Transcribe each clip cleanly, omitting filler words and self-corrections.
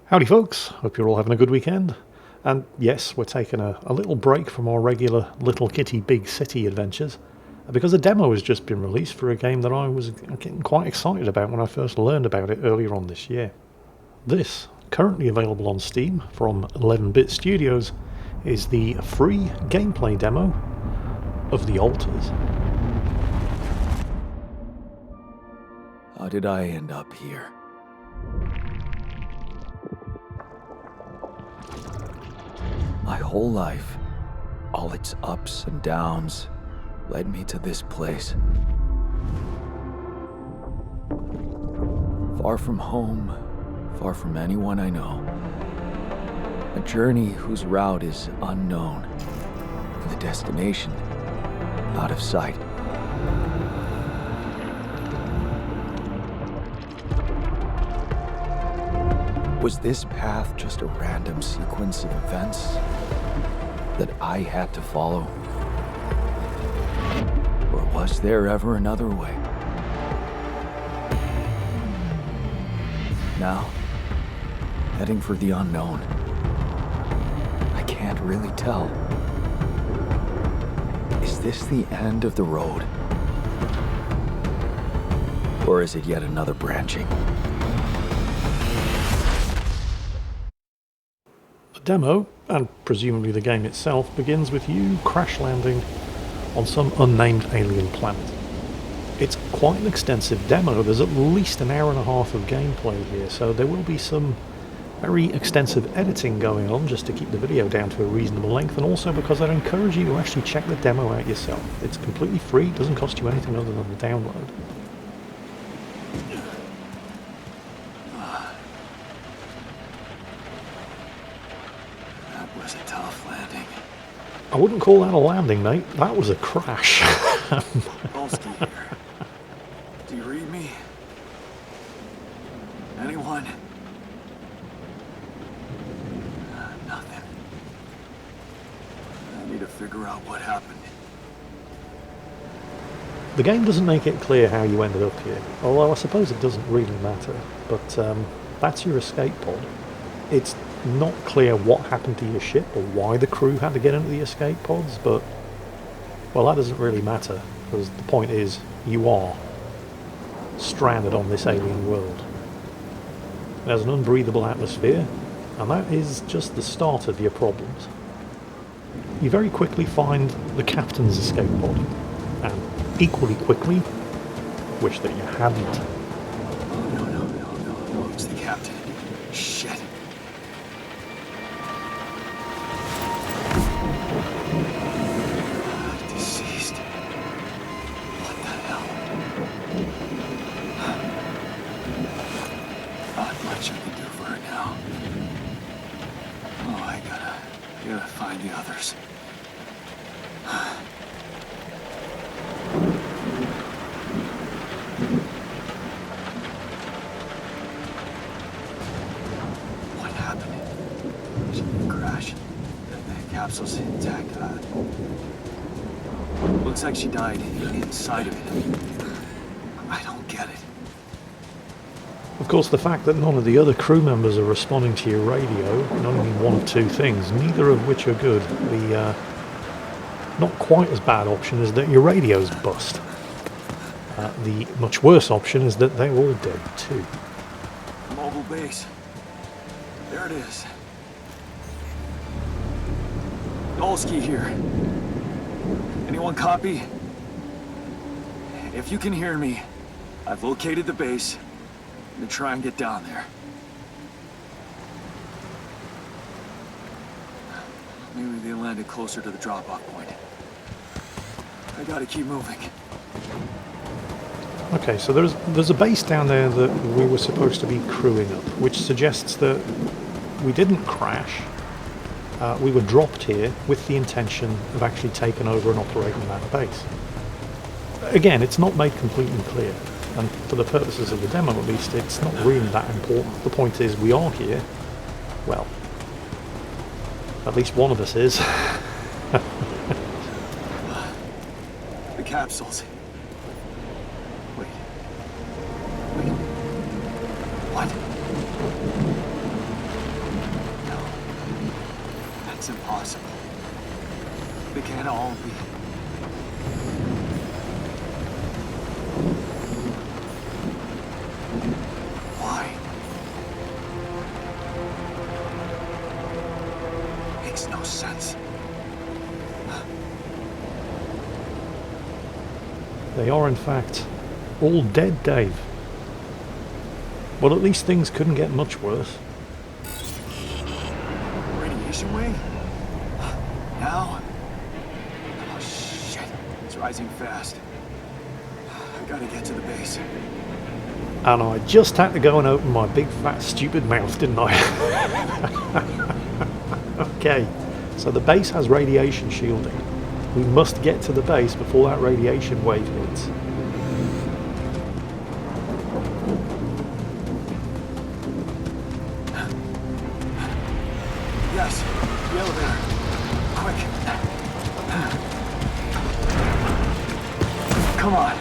Howdy folks, hope you're all having a good weekend. And yes, we're taking a little break from our regular Little Kitty Big City adventures because a demo has just been released for a game that I was getting quite excited about when I first learned about it earlier on this year. This, currently available on Steam from 11-Bit Studios, is the free gameplay demo of The Altars. How did I end up here? My whole life, all its ups and downs, led me to this place. Far from home, far from anyone I know. A journey whose route is unknown, and the destination out of sight. Was this path just a random sequence of events that I had to follow? Or was there ever another way? Now, heading for the unknown. I can't really tell. Is this the end of the road? Or is it yet another branching? Demo, and presumably the game itself, begins with you crash landing on some unnamed alien planet. It's quite an extensive demo. There's at least an hour and a half of gameplay here, so there will be some very extensive editing going on just to keep the video down to a reasonable length, and also because I'd encourage you to actually check the demo out yourself. It's completely free, it doesn't cost you anything other than the download. That was a tough landing. I wouldn't call that a landing, mate. That was a crash. Polsky here. Do you read me? Anyone? Nothing. I need to figure out what happened. The game doesn't make it clear how you ended up here, although I suppose it doesn't really matter, but that's your escape pod. It's not clear what happened to your ship or why the crew had to get into the escape pods, but, well, that doesn't really matter, because the point is, you are stranded on this alien world. It has an unbreathable atmosphere, and that is just the start of your problems. You very quickly find the captain's escape pod, and equally quickly wish that you hadn't. No, it's the captain. Shit. Deceased. What the hell? Not much I can do for her now. Oh, I gotta find the others. What happened? She didn't crash. The capsule's intact. Looks like she died inside of it. I don't get it. Of course, the fact that none of the other crew members are responding to your radio can only mean one of two things, neither of which are good. The not quite as bad option is that your radio's bust. The much worse option is that they're all dead too. Mobile base. There it is. Polsky here. Anyone copy? If you can hear me, I've located the base. I'm gonna try and get down there. Maybe they landed closer to the drop-off point. I gotta keep moving. Okay, so there's a base down there that we were supposed to be crewing up, which suggests that we didn't crash. We were dropped here with the intention of actually taking over and operating that base. Again, it's not made completely clear, and for the purposes of the demo at least, it's not really that important. The point is, we are here. Well, at least one of us is. The capsules. Wait. What? It's impossible. They can't all be. Why? Makes no sense. They are, in fact, all dead, Dave. Well, at least things couldn't get much worse. Radiation wing? Now? Oh, shit. It's rising fast. I gotta get to the base. And I just had to go and open my big, fat, stupid mouth, didn't I? Okay, so the base has radiation shielding. We must get to the base before that radiation wave hits. Yes, the elevator. Quick. Come on.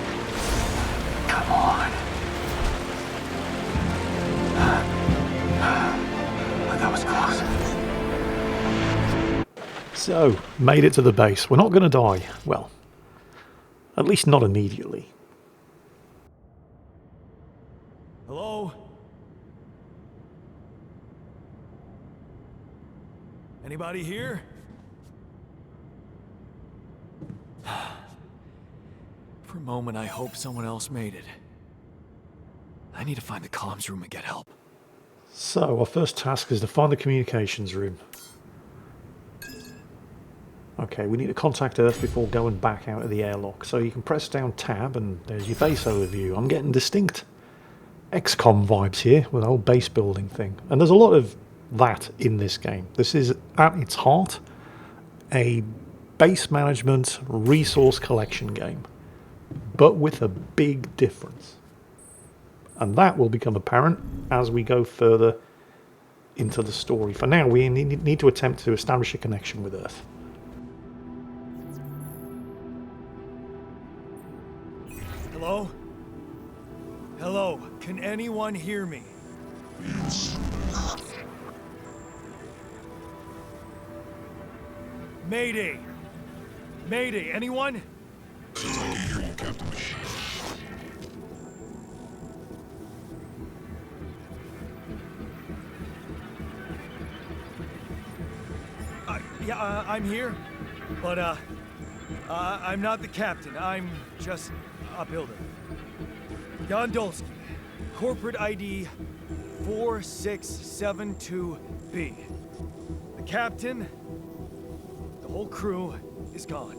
Come on. That was close. So, made it to the base. We're not going to die. Well, at least not immediately. Hello? Anybody here? For a moment, I hope someone else made it. I need to find the comms room and get help. So, our first task is to find the communications room. Okay, we need to contact Earth before going back out of the airlock. So you can press down tab and there's your base overview. I'm getting distinct XCOM vibes here with the whole base building thing. And there's a lot of that in this game. This is, at its heart, a base management resource collection game. But with a big difference. And that will become apparent as we go further into the story. For now, we need to attempt to establish a connection with Earth. Hello? Hello, can anyone hear me? Mayday! Mayday, anyone? I can hear you, Captain Machine. Yeah, I'm here, but I'm not the captain. I'm just a builder. Gondolski, corporate ID 4672B. The captain, the whole crew is gone.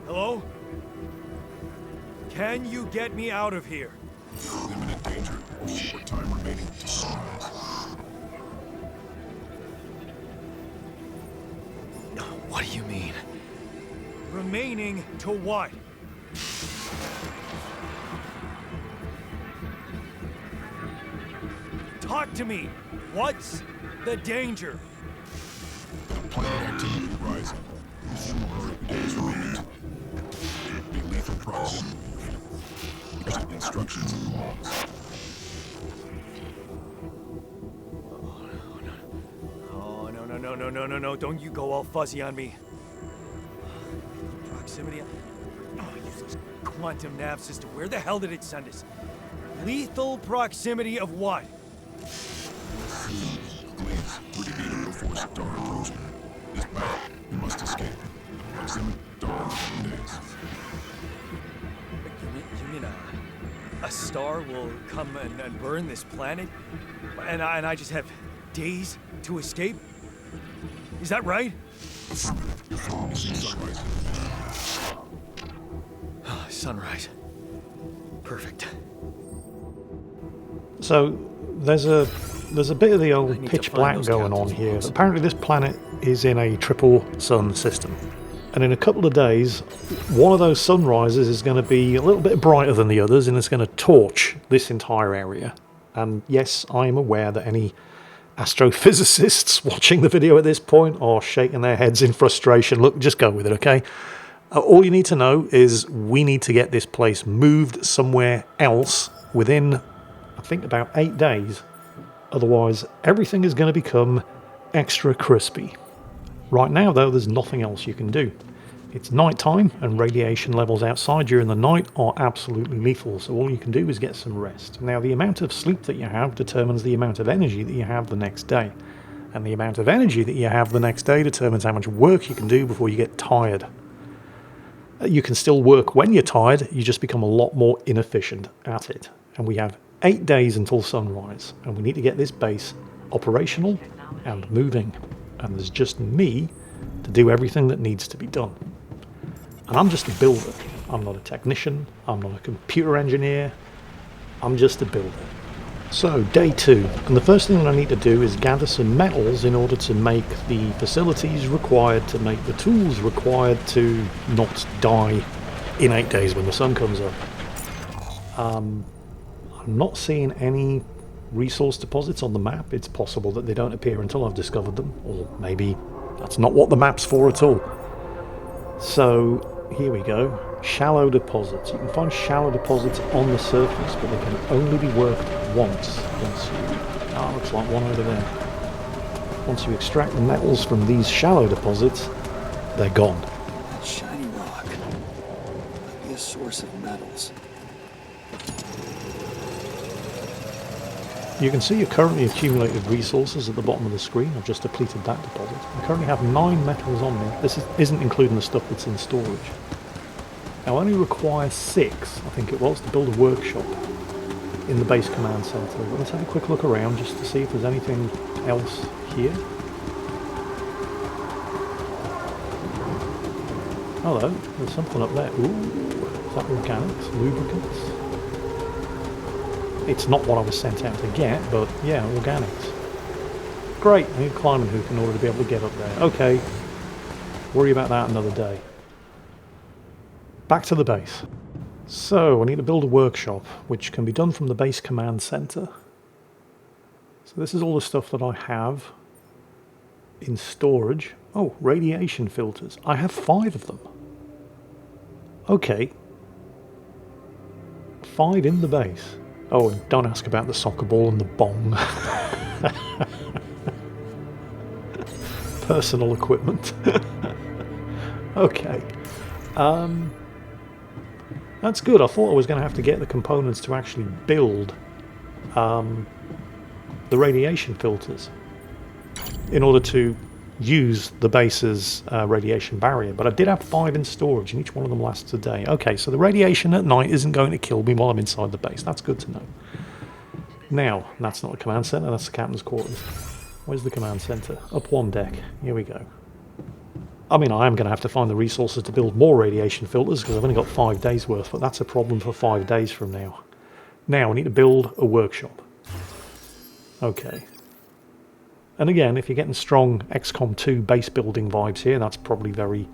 Hello? Can you get me out of here? Imminent danger. Short time remaining to sunrise. What do you mean? Remaining to what? Talk to me! What's the danger? Planet activity rising. 4 days remaining. Be lethal proximity. Instructions and logs. Oh, no, don't you go all fuzzy on me. Proximity. Oh, use this quantum nav system. Where the hell did it send us? Lethal proximity of what? Please, 30 meter before star approaching. This battle, you must escape. Proximity, dawn, 10 days. You mean a star will come and burn this planet? And I just have days to escape? Is that right? Sunrise. Sunrise. Perfect. So there's a bit of the I old need to pitch find black those going on captain's here. logs. Apparently this planet is in a triple sun system. And in a couple of days, one of those sunrises is going to be a little bit brighter than the others and it's going to torch this entire area. And yes, I am aware that any astrophysicists watching the video at this point are shaking their heads in frustration. Look, just go with it, okay? All you need to know is we need to get this place moved somewhere else within I think about 8 days. Otherwise, everything is going to become extra crispy. Right now, though, there's nothing else you can do. It's night time, and radiation levels outside during the night are absolutely lethal, so all you can do is get some rest. Now, the amount of sleep that you have determines the amount of energy that you have the next day. And the amount of energy that you have the next day determines how much work you can do before you get tired. You can still work when you're tired, you just become a lot more inefficient at it. And we have 8 days until sunrise, and we need to get this base operational and moving. And there's just me to do everything that needs to be done. And I'm just a builder. I'm not a technician, I'm not a computer engineer, I'm just a builder. So, day 2, and the first thing that I need to do is gather some metals in order to make the facilities required to make the tools required to not die in 8 days when the sun comes up. I'm not seeing any resource deposits on the map. It's possible that they don't appear until I've discovered them, or maybe that's not what the map's for at all. So, here we go. Shallow deposits. You can find shallow deposits on the surface, but they can only be worked once you... looks like one over there. Once you extract the metals from these shallow deposits, they're gone. That shiny rock might be a source of metals. You can see your currently accumulated resources at the bottom of the screen. I've just depleted that deposit. I currently have 9 metals on me. This isn't including the stuff that's in storage. Now, I only require 6, I think it was, to build a workshop in the base command center. But let's have a quick look around just to see if there's anything else here. Hello, there's something up there. Ooh, is that organics? Lubricants? It's not what I was sent out to get, but yeah, organics. Great, I need a climbing hook in order to be able to get up there. Okay, worry about that another day. Back to the base. So, I need to build a workshop, which can be done from the base command center. So this is all the stuff that I have in storage. Oh, radiation filters. I have 5 of them. Okay. 5 in the base. Oh, and don't ask about the soccer ball and the bong. Personal equipment. Okay. That's good. I thought I was going to have to get the components to actually build the radiation filters in order to use the base's radiation barrier, but I did have 5 in storage and each one of them lasts a day. Okay, so the radiation at night isn't going to kill me while I'm inside the base. That's good to know. Now, that's not the command center, that's the captain's quarters. Where's the command center? Up one deck. Here we go. I mean, I am going to have to find the resources to build more radiation filters because I've only got 5 days worth, but that's a problem for 5 days from now. Now, I need to build a workshop. Okay. And again, if you're getting strong XCOM 2 base building vibes here, that's probably very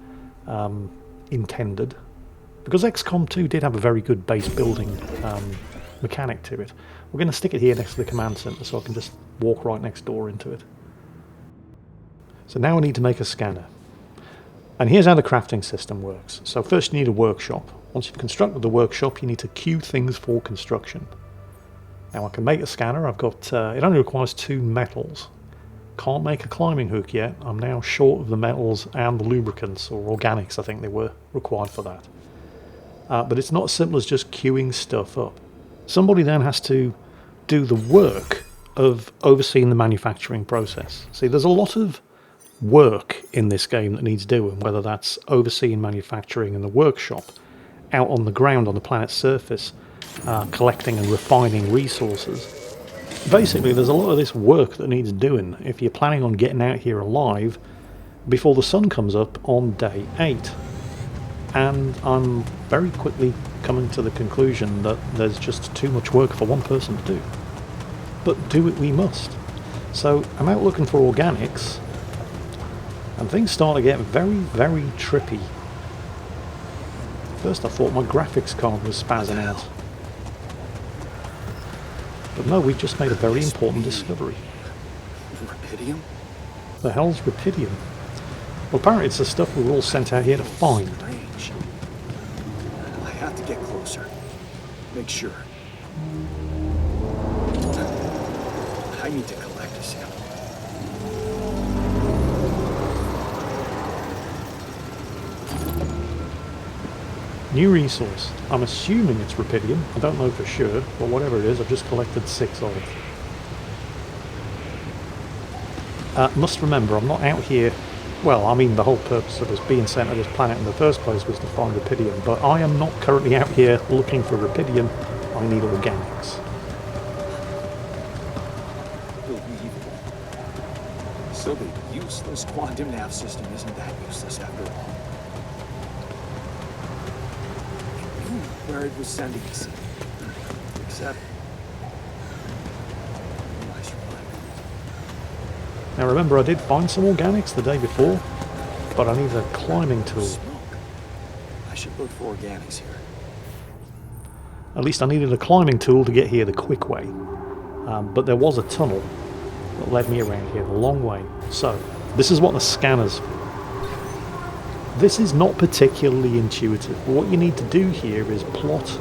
intended. Because XCOM 2 did have a very good base building mechanic to it. We're going to stick it here next to the command center so I can just walk right next door into it. So now I need to make a scanner. And here's how the crafting system works. So first you need a workshop. Once you've constructed the workshop, you need to queue things for construction. Now I can make a scanner. I've got, it only requires 2 metals. Can't make a climbing hook yet. I'm now short of the metals and the lubricants, or organics I think they were required for that. But it's not as simple as just queuing stuff up. Somebody then has to do the work of overseeing the manufacturing process. See, there's a lot of work in this game that needs doing, whether that's overseeing manufacturing in the workshop, out on the ground on the planet's surface, collecting and refining resources. Basically, there's a lot of this work that needs doing if you're planning on getting out here alive before the sun comes up on day 8. And I'm very quickly coming to the conclusion that there's just too much work for one person to do. But do it we must. So I'm out looking for organics, and things start to get very, very trippy. First I thought my graphics card was spazzing out. But no, we've just made a very important discovery. Ridium? The hell's ridium? Well, apparently it's the stuff we were all sent out here to find. Strange. I have to get closer. Make sure. I need to collect a sample. New resource. I'm assuming it's rubidium. I don't know for sure, but whatever it is, I've just collected 6 of it. Must remember, I'm not out here... Well, I mean, the whole purpose of us being sent to this planet in the first place was to find rubidium, but I am not currently out here looking for rubidium. I need organics. Unbelievable. So the useless quantum nav system isn't that useless after all. It knew where it was sending us. Except... I survived. Now remember, I did find some organics the day before, but I needed a climbing tool. Smoke. I should look for organics here. At least I needed a climbing tool to get here the quick way. But there was a tunnel that led me around here the long way. So, this is what the scanner's for. This is not particularly intuitive. What you need to do here is plot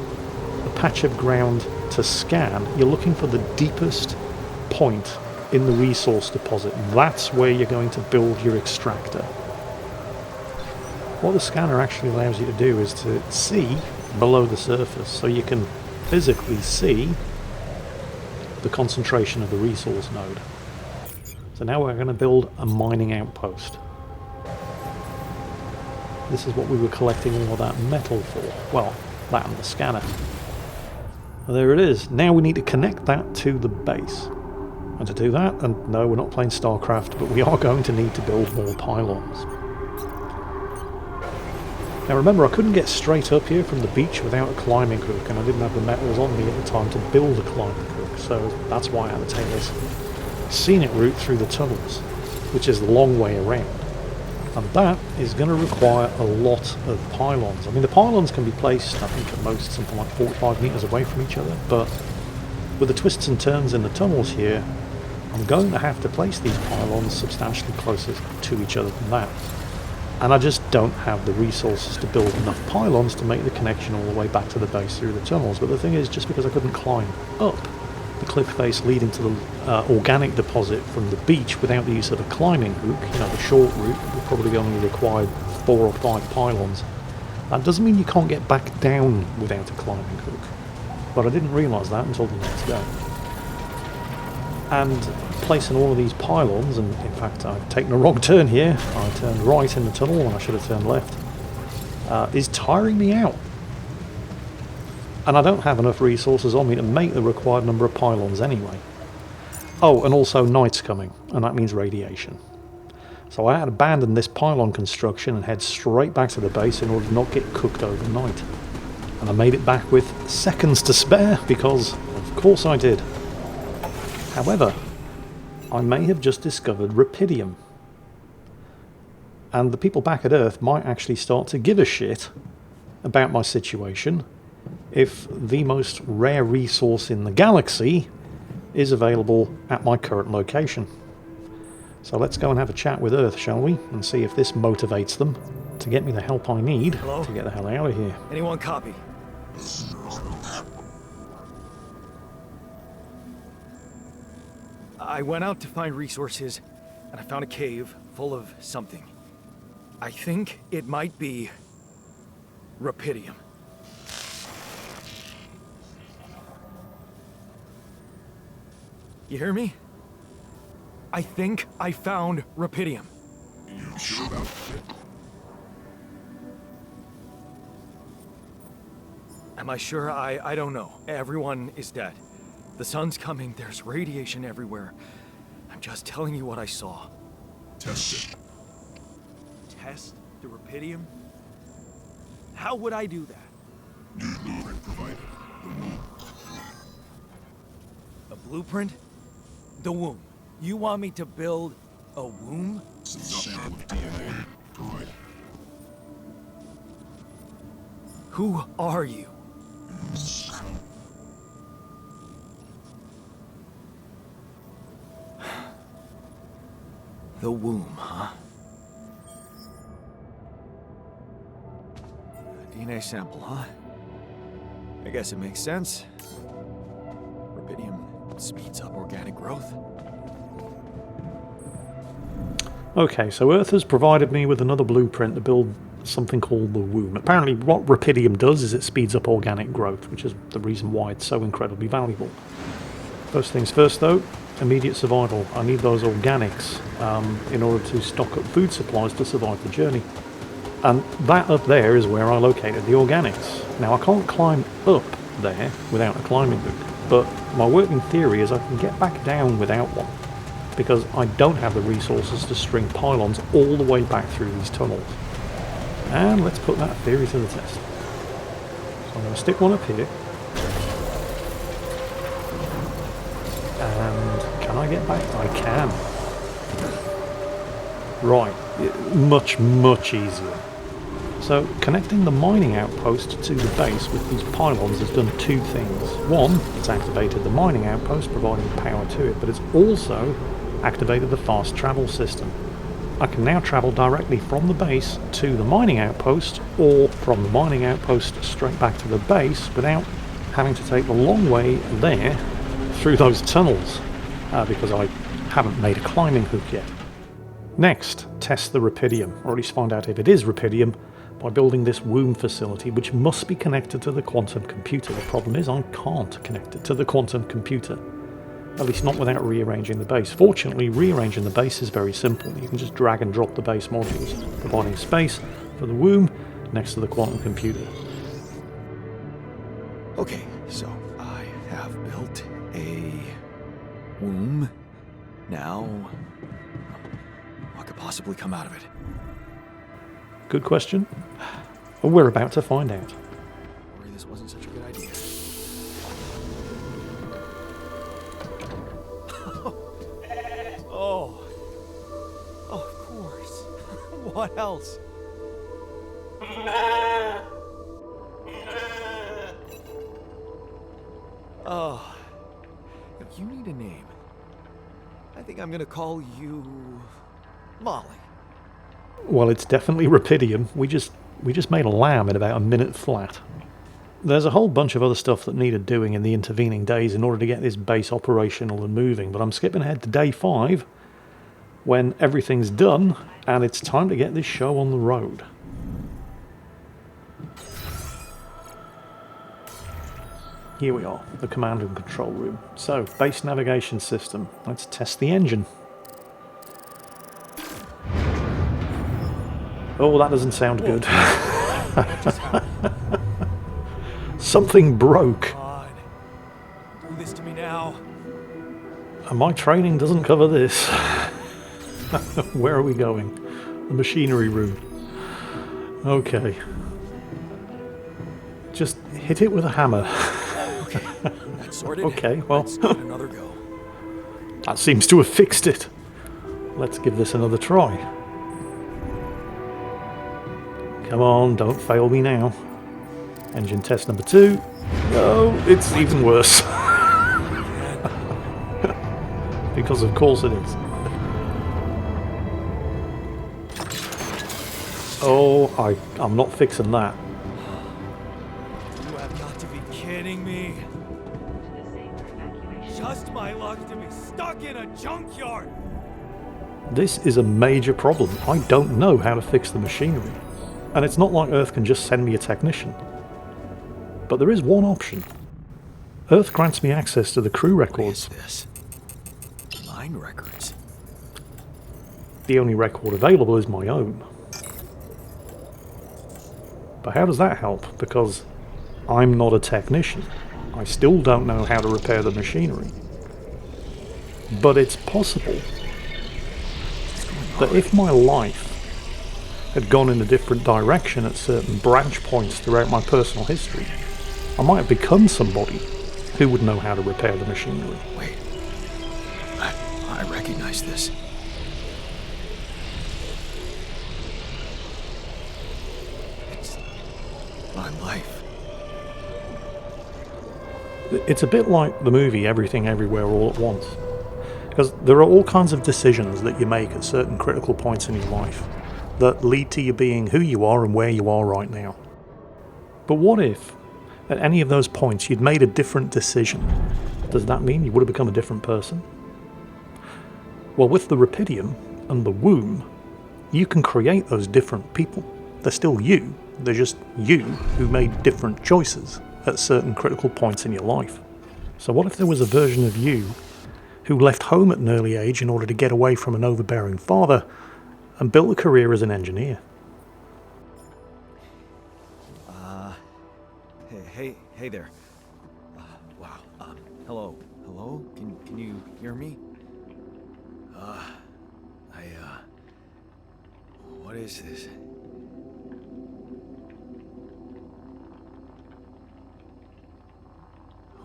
a patch of ground to scan. You're looking for the deepest point in the resource deposit. That's where you're going to build your extractor. What the scanner actually allows you to do is to see below the surface, so you can physically see the concentration of the resource node. So now we're going to build a mining outpost. This is what we were collecting all of that metal for. Well, that and the scanner. Well, there it is. Now we need to connect that to the base. And to do that, and no, we're not playing StarCraft, but we are going to need to build more pylons. Now remember, I couldn't get straight up here from the beach without a climbing hook, and I didn't have the metals on me at the time to build a climbing hook, so that's why I had to take this scenic route through the tunnels, which is the long way around. And that is going to require a lot of pylons. I mean, the pylons can be placed, I think, at most something like 45 meters away from each other, but with the twists and turns in the tunnels here, I'm going to have to place these pylons substantially closer to each other than that. And I just don't have the resources to build enough pylons to make the connection all the way back to the base through the tunnels. But the thing is, just because I couldn't climb up the cliff face leading to the organic deposit from the beach without the use of a climbing hook, you know, the short route, we probably only required 4 or 5 pylons. That doesn't mean you can't get back down without a climbing hook. But I didn't realise that until the next day. And placing all of these pylons, and in fact I've taken a wrong turn here, I turned right in the tunnel when I should have turned left, is tiring me out. And I don't have enough resources on me to make the required number of pylons anyway. Oh, and also night's coming, and that means radiation. So I had to abandon this pylon construction and head straight back to the base in order to not get cooked overnight. And I made it back with seconds to spare, because of course I did. However, I may have just discovered rubidium. And the people back at Earth might actually start to give a shit about my situation if the most rare resource in the galaxy is available at my current location. So let's go and have a chat with Earth, shall we? And see if this motivates them to get me the help I need to get the hell out of here. Anyone copy? I went out to find resources, and I found a cave full of something. I think it might be rubidium. You hear me? I think I found rubidium. You sure about it? Am I sure? I don't know. Everyone is dead. The sun's coming, there's radiation everywhere. I'm just telling you what I saw. Test it. Test the rubidium? How would I do that? New blueprint provided. The womb. A blueprint? The womb. You want me to build a womb? Sample of DNA provided. Who are you? The womb, huh? A DNA sample, huh? I guess it makes sense. Rubidium speeds up organic growth. Okay, so Earth has provided me with another blueprint to build something called the womb. Apparently what ridium does is it speeds up organic growth, which is the reason why it's so incredibly valuable. First things first though, immediate survival. I need those organics in order to stock up food supplies to survive the journey. And that up there is where I located the organics. Now I can't climb up there without a climbing hook, but my working theory is I can get back down without one, because I don't have the resources to string pylons all the way back through these tunnels. And let's put that theory to the test. So I'm going to stick one up here. And can I get back? I can. Right, much easier. So connecting the mining outpost to the base with these pylons has done two things. One, it's activated the mining outpost, providing power to it, but it's also activated the fast travel system. I can now travel directly from the base to the mining outpost, or from the mining outpost straight back to the base without having to take the long way there through those tunnels, because I haven't made a climbing hook yet. Next, test the ridium, or at least find out if it is ridium, by building this womb facility, which must be connected to the quantum computer. The problem is I can't connect it to the quantum computer. At least not without rearranging the base. Fortunately, rearranging the base is very simple. You can just drag and drop the base modules, providing space for the womb next to the quantum computer. Okay, so I have built a womb. Now, what could possibly come out of it? Good question. We're about to find out. Worry this wasn't such a good idea. Oh, of course. What else? Oh, You need a name. I think I'm gonna call you Molly. Well, it's definitely ridium. We just made a lamb in about a minute flat. There's a whole bunch of other stuff that needed doing in the intervening days in order to get this base operational and moving, but I'm skipping ahead to day 5 when everything's done and it's time to get this show on the road. Here we are, the command and control room. So, base navigation system. Let's test the engine. Oh, that doesn't sound good. Something broke. Come on. Do this to me now. And my training doesn't cover this. Where are we going? The machinery room. Okay. Just hit it with a hammer. That's sorted. Okay, well, Let's give it another go. that seems to have fixed it. Let's give this another try. Come on, don't fail me now. Engine test number 2. No, it's even worse. Because of course it is. Oh, I'm not fixing that. You have got to be kidding me. Just my luck to be stuck in a junkyard. This is a major problem. I don't know how to fix the machinery. And it's not like Earth can just send me a technician. But there is one option. Earth grants me access to the crew What records. is this? Mine records. The only record available is my own. But how does that help? Because I'm not a technician. I still don't know how to repair the machinery. But it's possible that if my life had gone in a different direction at certain branch points throughout my personal history, I might have become somebody who would know how to repair the machinery. Wait. I recognize this. It's my life. It's a bit like the movie Everything Everywhere All at Once. Because there are all kinds of decisions that you make at certain critical points in your life that lead to you being who you are and where you are right now. But what if, at any of those points, you'd made a different decision Does that mean you would have become a different person? Well, with the ridium and the womb, you can create those different people. They're still you. They're just you who made different choices at certain critical points in your life. So what if there was a version of you who left home at an early age in order to get away from an overbearing father and built a career as an engineer? Hey there. Wow. Hello. Can you hear me? What is this?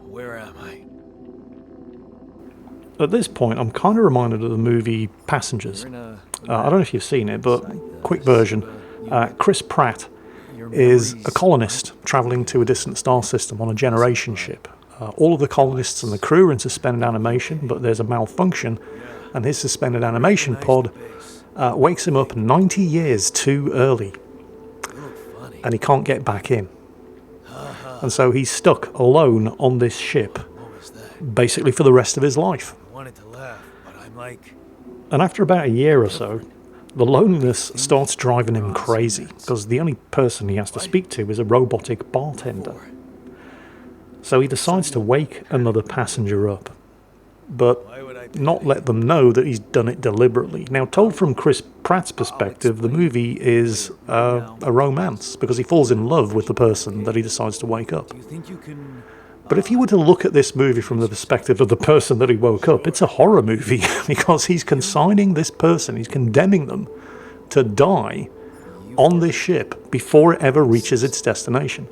Where am I? At this point, I'm kind of reminded of the movie Passengers. I don't know if you've seen it, but quick version. Chris Pratt is a colonist traveling to a distant star system on a generation ship. All of the colonists and the crew are in suspended animation, but there's a malfunction, and his suspended animation pod wakes him up 90 years too early, and he can't get back in. And so he's stuck alone on this ship, basically for the rest of his life. I wanted to laugh, but I'm like... And after about a year or so, the loneliness starts driving him crazy, because the only person he has to speak to is a robotic bartender. So he decides to wake another passenger up, but not let them know that he's done it deliberately. Now, told from Chris Pratt's perspective, the movie is a romance, because he falls in love with the person that he decides to wake up. Do you think you can... But if you were to look at this movie from the perspective of the person that he woke up, it's a horror movie, because he's consigning this person, he's condemning them to die on this ship before it ever reaches its destination.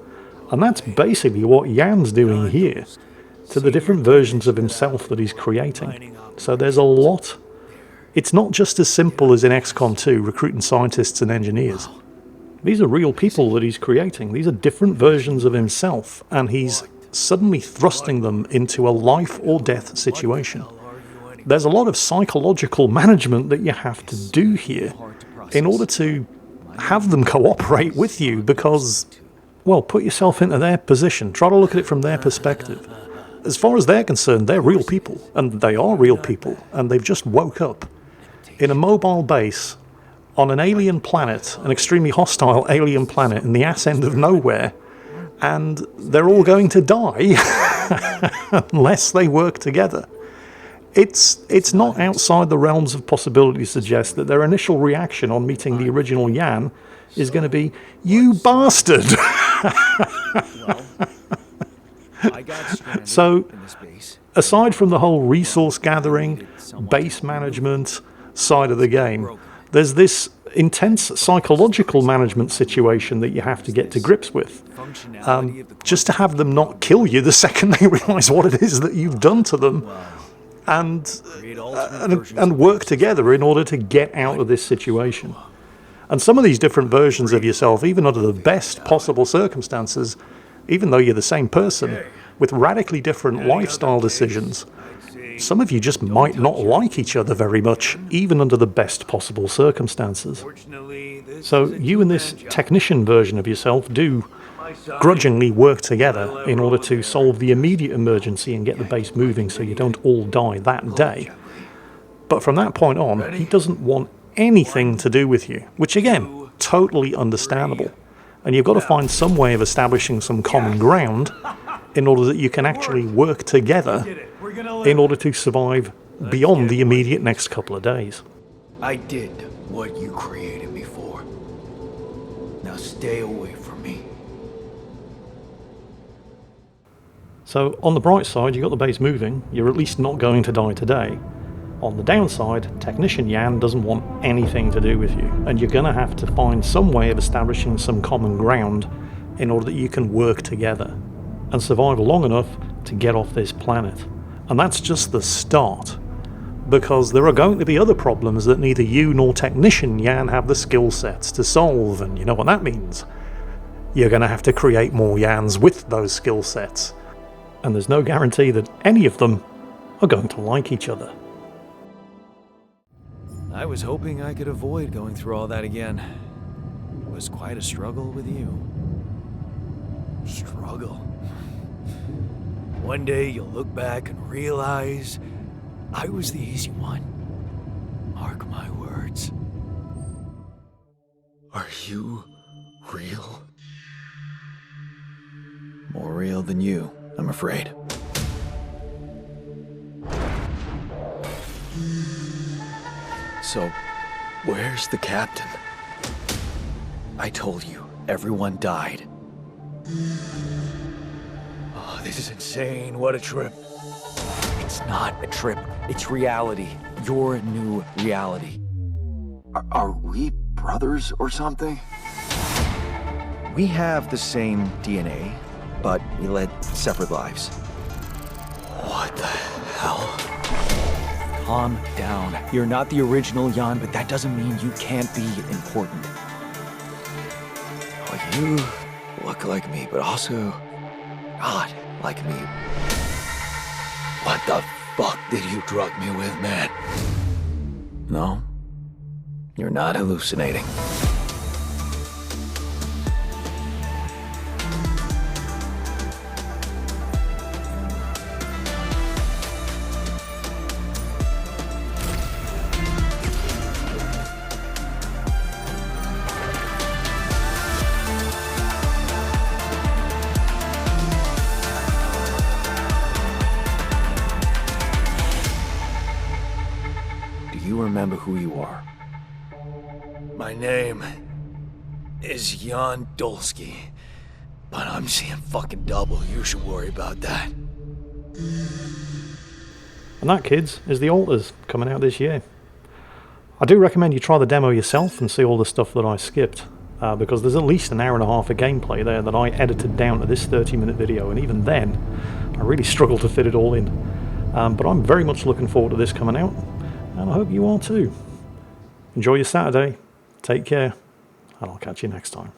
And that's basically what Yan's doing here to the different versions of himself that he's creating. So there's a lot. It's not just as simple as in XCOM 2, recruiting scientists and engineers. These are real people that he's creating. These are different versions of himself, and he's suddenly thrusting them into a life or death situation. There's a lot of psychological management that you have to do here in order to have them cooperate with you, because, well, put yourself into their position. Try to look at it from their perspective. As far as they're concerned, they're real people, and they are real people, and they've just woke up in a mobile base on an alien planet, an extremely hostile alien planet in the ass end of nowhere, and they're all going to die unless they work together. It's not outside the realms of possibility to suggest that their initial reaction on meeting the original Yan is going to be, "You bastard!" So, aside from the whole resource gathering, base management side of the game, there's this intense psychological management situation that you have to get to grips with. Just to have them not kill you the second they realise what it is that you've done to them, and work together in order to get out of this situation. And some of these different versions of yourself, even under the best possible circumstances, even though you're the same person, with radically different lifestyle decisions, some of you just might not like each other very much, even under the best possible circumstances. So you and this technician version of yourself do grudgingly work together in order to solve the immediate emergency and get the base moving so you don't all die that day. But from that point on, he doesn't want anything to do with you, which again, totally understandable. And you've got to find some way of establishing some common ground in order that you can actually work together in order to survive beyond the immediate next couple of days. I did what you created me for. Now stay away from me. So on the bright side, you got the base moving, you're at least not going to die today. On the downside, Technician Yan doesn't want anything to do with you, and you're going to have to find some way of establishing some common ground in order that you can work together and survive long enough to get off this planet. And that's just the start, because there are going to be other problems that neither you nor Technician Yan have the skill sets to solve, and you know what that means. You're going to have to create more Yans with those skill sets, and there's no guarantee that any of them are going to like each other. I was hoping I could avoid going through all that again. It was quite a struggle with you. Struggle? One day you'll look back and realize I was the easy one. Mark my words. Are you real? More real than you, I'm afraid. So, where's the captain? I told you, everyone died. Oh, this is insane. What a trip. It's not a trip, it's reality. Your new reality. Are we brothers or something? We have the same DNA, but we led separate lives. What the hell? Calm down. You're not the original Jan, but that doesn't mean you can't be important. Oh, you look like me, but also not like me. What the fuck did you drug me with, man? No, you're not hallucinating. Do you remember who you are? My name is Jan Dolsky, but I'm seeing fucking double. You should worry about that. And that, kids, is The Alters, coming out this year. I do recommend you try the demo yourself and see all the stuff that I skipped, because there's at least an hour and a half of gameplay there that I edited down to this 30-minute video, and even then, I really struggled to fit it all in. But I'm very much looking forward to this coming out, and I hope you are too. Enjoy your Saturday, take care, and I'll catch you next time.